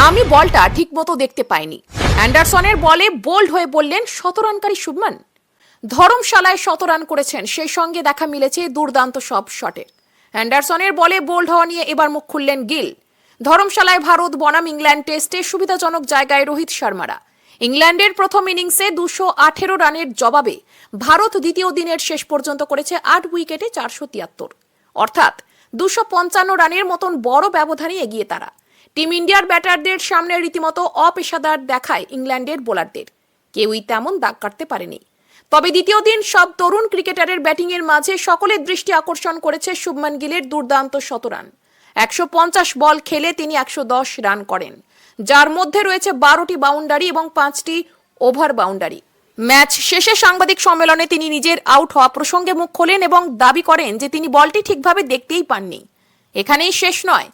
আমি বলটা ঠিকমতো দেখতে পাইনি। অ্যান্ডারসনের বলে বোল্ড হয়ে বললেন শতরানকারী শুভমান। ধর্মশালায় শতরান করেছেন, সেই সঙ্গে দেখা মিলেছে দুর্দান্ত সব শটের। অ্যান্ডারসনের বলে বোল্ড হওয়া নিয়ে এবার মুখ খুললেন গিল। ধর্মশালায় ভারত বনাম ইংল্যান্ড টেস্টে সুবিধাজনক জায়গায় রোহিত শর্মারা। ইংল্যান্ডের প্রথম ইনিংসে 218 রানের জবাবে ভারত দ্বিতীয় দিনের শেষ পর্যন্ত করেছে 8 উইকেটে 473, অর্থাৎ 255 রানের মতন বড় ব্যবধানে এগিয়ে তারা। টিম ইন্ডিয়ার ব্যাটারদের সামনে রীতিমতো অপেশাদার দেখায় ইংল্যান্ডের বোলারদের, কেউই তেমন দাগ কাটতে পারেনি। তবে দ্বিতীয় দিন সব তরুণ ক্রিকেটারের ব্যাটিংয়ের মাঝে সকলের দৃষ্টি আকর্ষণ করেছে শুভমান গিলের দুর্দান্ত শতরান। 150 বল খেলে তিনি 110 রান করেন, যার মধ্যে রয়েছে 12টি বাউন্ডারি এবং 5টি ওভার বাউন্ডারি। ম্যাচ শেষে সাংবাদিক সম্মেলনে তিনি নিজের আউট হওয়া প্রসঙ্গে মুখ খোলেন এবং দাবি করেন যে তিনি বলটি ঠিকভাবে দেখতেই পাননি। এখানেই শেষ নয়,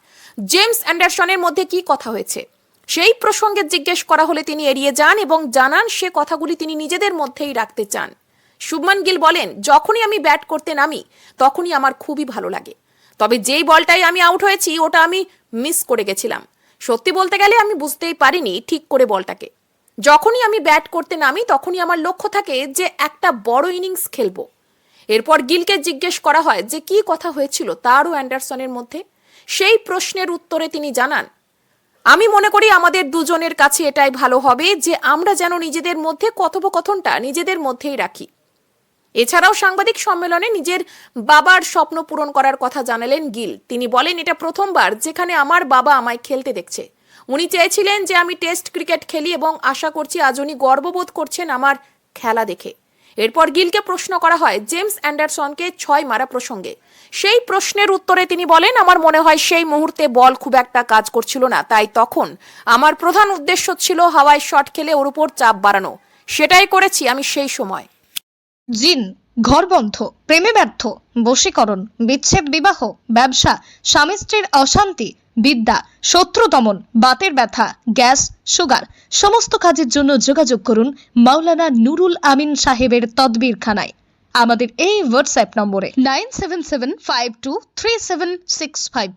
জেমস অ্যান্ডারসনের মধ্যে কি কথা হয়েছে সেই প্রসঙ্গে জিজ্ঞেস করা হলে তিনি এড়িয়ে যান এবং জানান সে কথাগুলি তিনি নিজেদের মধ্যেই রাখতে চান। শুভমান গিল বলেন, যখনই আমি ব্যাট করতে নামি তখনই আমার খুবই ভালো লাগে, তবে যেই বলটাই আমি আউট হয়েছি ওটা আমি মিস করে গেছিলাম। সত্যি বলতে গেলে আমি বুঝতেই পারিনি ঠিক করে বলটাকে। যখনই আমি ব্যাট করতে নামি তখনই আমার লক্ষ্য থাকে যে একটা বড় ইনিংস খেলবো। এরপর গিলকে জিজ্ঞেস করা হয় যে কি কথা হয়েছিল তার ও অ্যান্ডারসনের মধ্যে। সেই প্রশ্নের উত্তরে তিনি জানান, আমি মনে করি আমাদের দুজনের কাছে এটাই ভালো হবে যে আমরা যেন নিজেদের মধ্যে কথোপকথনটা নিজেদের মধ্যেই রাখি। এছাড়াও সাংবাদিক সম্মেলনে নিজের বাবার স্বপ্ন পূরণ করার কথা জানালেন গিল। তিনি বলেন, এটা প্রথমবার যেখানে আমার বাবা আমায় খেলতে দেখছে। উনি চেয়েছিলেন যে আমি টেস্ট ক্রিকেট খেলি এবং আশা করছি আজ উনি গর্ববোধ করছেন আমার খেলা দেখে। এরপর গিলকে প্রশ্ন করা হয় জেমস অ্যান্ডারসনকে 6 মারা প্রসঙ্গে। সেই প্রশ্নের উত্তরে তিনি বলেন, আমার মনে হয় সেই মুহূর্তে বল খুব একটা কাজ করছিল না, তাই তখন আমার প্রধান উদ্দেশ্য ছিল হাওয়ায় শট খেলে ওর উপর চাপ বাড়ানো, সেটাই করেছি আমি সেই সময়। জিন, ঘরবন্ধ, প্রেমে ব্যর্থ, বশীকরণ, বিচ্ছেদ, বিবাহ, ব্যবসা, স্বামী স্ত্রীর অশান্তি, বিদ্যা, শত্রু দমন, বাতের ব্যথা, গ্যাস, সুগার, সমস্ত কাজের জন্য যোগাযোগ করুন মাওলানা নুরুল আমিন সাহেবের তদবিরখানায়। আমাদের এই হোয়াটসঅ্যাপ নম্বরে 9775237665।